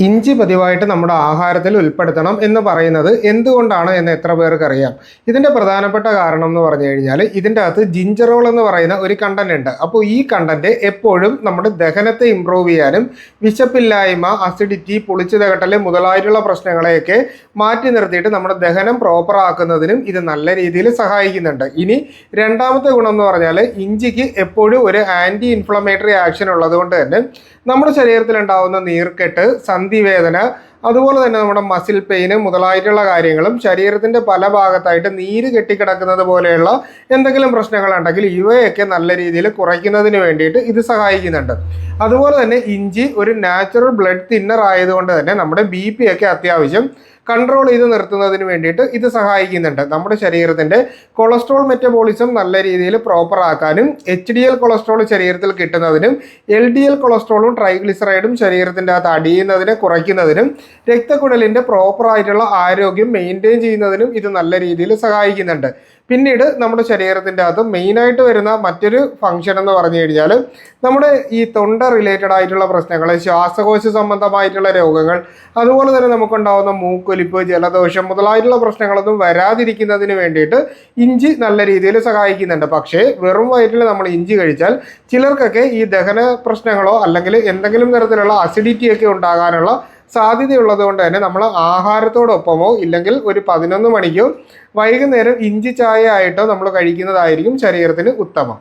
ഇഞ്ചി പതിവായിട്ട് നമ്മുടെ ആഹാരത്തിൽ ഉൾപ്പെടുത്തണം എന്ന് പറയുന്നത് എന്തുകൊണ്ടാണ് എന്ന് എത്ര പേർക്ക് അറിയാം? ഇതിൻ്റെ പ്രധാനപ്പെട്ട കാരണം എന്ന് പറഞ്ഞു കഴിഞ്ഞാൽ ഇതിൻ്റെ അകത്ത് ജിഞ്ചറോൾ എന്ന് പറയുന്ന ഒരു കണ്ടന്റ് ഉണ്ട്. അപ്പോൾ ഈ കണ്ടന്റ് എപ്പോഴും നമ്മുടെ ദഹനത്തെ ഇമ്പ്രൂവ് ചെയ്യാനും വിശപ്പില്ലായ്മ, അസിഡിറ്റി, പുളിച്ചു തകട്ടൽ മുതലായിട്ടുള്ള പ്രശ്നങ്ങളെയൊക്കെ മാറ്റി നിർത്തിയിട്ട് നമ്മുടെ ദഹനം പ്രോപ്പർ ആക്കുന്നതിനും ഇത് നല്ല രീതിയിൽ സഹായിക്കുന്നുണ്ട്. ഇനി രണ്ടാമത്തെ ഗുണം എന്ന് പറഞ്ഞാൽ ഇഞ്ചിക്ക് എപ്പോഴും ഒരു ആൻറ്റി ഇൻഫ്ലമേറ്ററി ആക്ഷൻ ഉള്ളതുകൊണ്ട് തന്നെ നമ്മുടെ ശരീരത്തിൽ ഉണ്ടാകുന്ന നീർക്കെട്ട്, സന്ധിവേദന, അതുപോലെ തന്നെ നമ്മുടെ മസിൽ പെയിന് മുതലായിട്ടുള്ള കാര്യങ്ങളും ശരീരത്തിൻ്റെ പല ഭാഗത്തായിട്ട് നീര് കെട്ടിക്കിടക്കുന്നത് പോലെയുള്ള എന്തെങ്കിലും പ്രശ്നങ്ങളുണ്ടെങ്കിൽ ഇവയൊക്കെ നല്ല രീതിയിൽ കുറയ്ക്കുന്നതിന് വേണ്ടിയിട്ട് ഇത് സഹായിക്കുന്നുണ്ട്. അതുപോലെ തന്നെ ഇഞ്ചി ഒരു നാച്ചുറൽ ബ്ലഡ് തിന്നർ ആയതുകൊണ്ട് തന്നെ നമ്മുടെ BP ഒക്കെ അത്യാവശ്യം കൺട്രോൾ ചെയ്ത് നിർത്തുന്നതിന് വേണ്ടിയിട്ട് ഇത് സഹായിക്കുന്നുണ്ട്. നമ്മുടെ ശരീരത്തിൻ്റെ കൊളസ്ട്രോൾ മെറ്റബോളിസം നല്ല രീതിയിൽ പ്രോപ്പർ ആക്കാനും HDL കൊളസ്ട്രോൾ ശരീരത്തിൽ കിട്ടുന്നതിനും LDL കൊളസ്ട്രോളും ട്രൈഗ്ലിസറൈഡും ശരീരത്തിൻ്റെ അകത്ത് അടിയുന്നതിനെ കുറയ്ക്കുന്നതിനും രക്തക്കുഴലിൻ്റെ പ്രോപ്പർ ആയിട്ടുള്ള ആരോഗ്യം മെയിൻറ്റെയിൻ ചെയ്യുന്നതിനും ഇത് നല്ല രീതിയിൽ സഹായിക്കുന്നുണ്ട്. പിന്നീട് നമ്മുടെ ശരീരത്തിൻ്റെ അകത്ത് മെയിനായിട്ട് വരുന്ന മറ്റൊരു ഫംഗ്ഷൻ എന്ന് പറഞ്ഞു കഴിഞ്ഞാൽ നമ്മുടെ ഈ തൊണ്ട റിലേറ്റഡ് ആയിട്ടുള്ള പ്രശ്നങ്ങൾ, ശ്വാസകോശ സംബന്ധമായിട്ടുള്ള രോഗങ്ങൾ, അതുപോലെ തന്നെ നമുക്കുണ്ടാകുന്ന മൂക്കൊലിപ്പ്, ജലദോഷം മുതലായിട്ടുള്ള പ്രശ്നങ്ങളൊന്നും വരാതിരിക്കുന്നതിന് വേണ്ടിയിട്ട് ഇഞ്ചി നല്ല രീതിയിൽ സഹായിക്കുന്നുണ്ട്. പക്ഷേ വെറും വയറ്റിൽ നമ്മൾ ഇഞ്ചി കഴിച്ചാൽ ചിലർക്കൊക്കെ ഈ ദഹന പ്രശ്നങ്ങളോ അല്ലെങ്കിൽ എന്തെങ്കിലും തരത്തിലുള്ള അസിഡിറ്റിയൊക്കെ ഉണ്ടാകാനുള്ള സാധ്യതയുള്ളത് കൊണ്ട് തന്നെ നമ്മൾ ആഹാരത്തോടൊപ്പമോ ഇല്ലെങ്കിൽ ഒരു 11 മണിക്കോ വൈകുന്നേരം ഇഞ്ചി ചായ ആയിട്ടോ നമ്മൾ കഴിക്കുന്നതായിരിക്കും ശരീരത്തിന് ഉത്തമം.